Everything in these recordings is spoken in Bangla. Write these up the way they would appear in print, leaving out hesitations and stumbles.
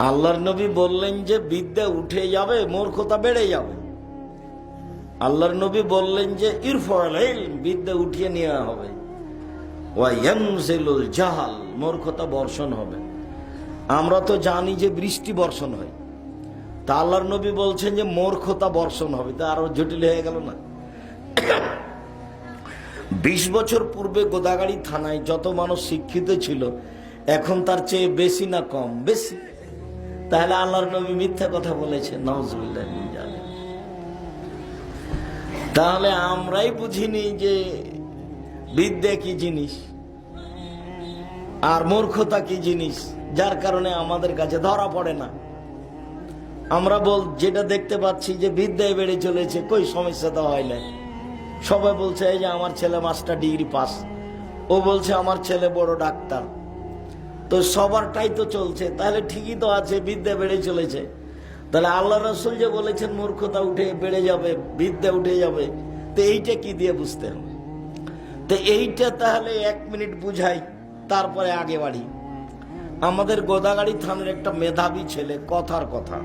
আল্লাহর নবী বললেন যে বিদ্যা উঠে যাবে, মূর্খতা বেড়ে যাবে। আল্লাহর নবী বললেন যে ইরফাল ইলম, বিদ্যা উঠিয়ে নেওয়া হবে, ওয়া ইয়ানজিলুল জাহাল, মূর্খতা বর্ষণ হবে। আমরা তো জানি যে বৃষ্টি বর্ষণ হয়, তা আল্লাহর নবী বলছেন যে মূর্খতা বর্ষণ হবে, তা আরো জটিল হয়ে গেল না? 20 বছর পূর্বে গোদাগাড়ি থানায় যত মানুষ শিক্ষিত ছিল, এখন তার চেয়ে বেশি না কম? বেশি। তাহলে আল্লাহর নবী মিথ্যা কথা বলেছেন, নাউজুবিল্লাহ মিন যালিক। তাহলে আমরাই বুঝিনি যে বিদ্যা কি জিনিস আর মূর্খতা কি জিনিস, যার কারণে আমাদের কাছে ধরা পড়ে না। আমরা যেটা দেখতে পাচ্ছি যে বিদ্যায় বেড়ে চলেছে, কই সমস্যা তো হয় না। সবাই বলছে এই যে আমার ছেলে মাস্টার ডিগ্রি পাস, ও বলছে আমার ছেলে বড় ডাক্তার, তো সবারটাই তো চলছে, তাহলে ঠিকই তো আছে, বিদ্যা বেড়ে চলেছে। তাহলে আল্লাহ রাসূল যে বলেছেন মূর্খতা উঠে বেড়ে যাবে, বিদ্যা উঠে যাবে, তো এইটা কি দিয়ে বুঝতে হবে? তো এইটা তাহলে 1 মিনিট বুঝাই, তারপরে আগে বাড়ি। আমাদের গোদাগাড়ি থানার একটা মেধাবী ছেলে, কথার কথা,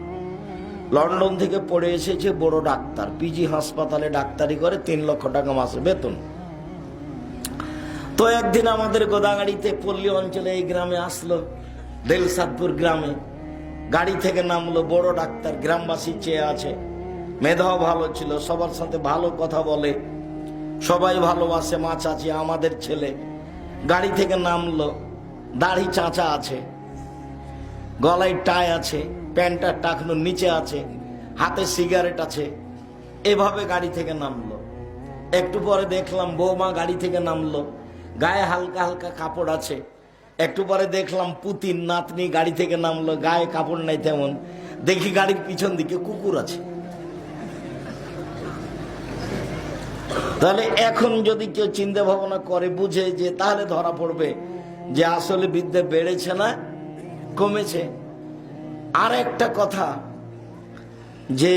লন্ডন থেকে পড়ে এসেছে, বড় ডাক্তার, পিজি হাসপাতালে ডাক্তারি করে, 3 লক্ষ টাকা মাসে বেতন। তো একদিন আমাদের গোদাগাড়িতে পল্লী অঞ্চলে এই গ্রামে আসলো, দেলসাদপুর গ্রামে। গাড়ি থেকে নামলো, বড় ডাক্তার, গ্রামবাসী চেয়ে আছে, মেধাও ভালো ছিল, সবার সাথে ভালো কথা বলে, সবাই ভালোবাসে, মা চাচি আমাদের ছেলে। গাড়ি থেকে নামলো, দাড়ি চাঁচা আছে, গলায় টাই আছে, প্যান্টটা টাকনোর নিচে আছে, হাতে সিগারেট আছে, এভাবে গাড়ি থেকে নামলো। একটু পরে দেখলাম বৌমা গাড়ি থেকে নামলো, গায়ে হালকা হালকা কাপড় আছে। একটু পরে দেখলাম পুতিন নাতনি গাড়ি থেকে নামলো, গায়ে কাপড় নাই তেমন। দেখি গাড়ির পিছন দিকে কুকুর আছে। তাহলে এখন যদি কেউ চিন্তা ভাবনা করে, বুঝে, যে তাহলে ধরা পড়বে যে আসলে বিদ্যা বেড়েছে না কমেছে। আর একটা কথা, যে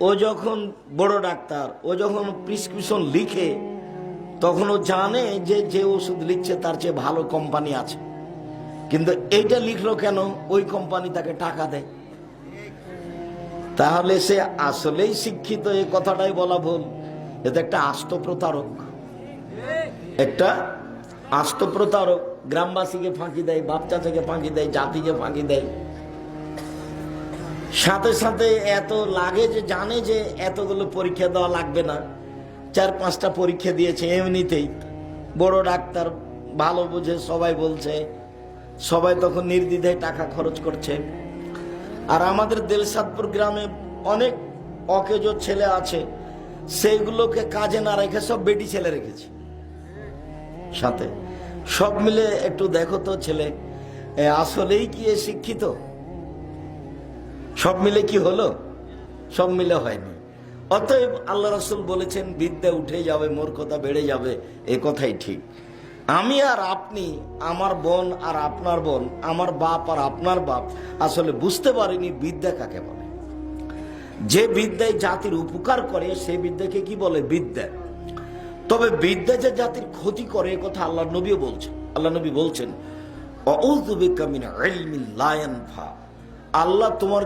ও যখন বড় ডাক্তার, ও যখন প্রেসক্রিপশন লিখে, তখন ও জানে যে যে ওষুধ লিখছে তার চেয়ে ভালো কোম্পানি আছে, কিন্তু এইটা লিখলো কেন? ওই কোম্পানি তাকে টাকা দেয়। তাহলে সে আসলেই শিক্ষিত, এই কথাটাই বলা ভুল। এটা একটা আস্ত প্রতারক, একটা আস্ত প্রতারক। গ্রামবাসীকে ফাঁকি দেয়, বাচ্চা থেকে ফাঁকি দেয়, জাতিকে ফাঁকি দেয়। সাথে সাথে এত লাগে যে জানে যে এতগুলো পরীক্ষা দেওয়া লাগবে না, 4-5টা পরীক্ষা দিয়েছে এমনিতেই। বড় ডাক্তার, ভালো বুঝে, সবাই বলছে, সবাই তখন নির্দ্বিধায় টাকা খরচ করছে। আর আমাদের দেলসাদপুর গ্রামে অনেক অকেজো ছেলে আছে, সেইগুলোকে কাজে না রেখে সব বেটি ছেলে রেখেছে সাথে। সব মিলে একটু দেখো তো ছেলে আসলেই কি শিক্ষিত? সব মিলে কি হলো? সব মিলে হয়নি। অতএব আল্লাহ রাসূল বলেছেন বিদ্যা উঠে যাবে, মূর্খতা বেড়ে যাবে, এ কথাই ঠিক। আমি আর আপনি, আমার বোন আর আপনার বোন, আমার বাপ আর আপনার বাপ আসলে বুঝতে পারিনি বিদ্যা কাকে বলে। যে বিদ্যায় জাতির উপকার করে সেই বিদ্যাকে কি বলে? বিদ্যা। তবে বিদ্যা যে জাতির ক্ষতি করে, এ কথা আল্লাহ নবীও বলছেন। আল্লাহ নবী বলছেন, আউযু বিকা মিন ইলমিন লা ইয়ানফা, আল্লাহ তোমার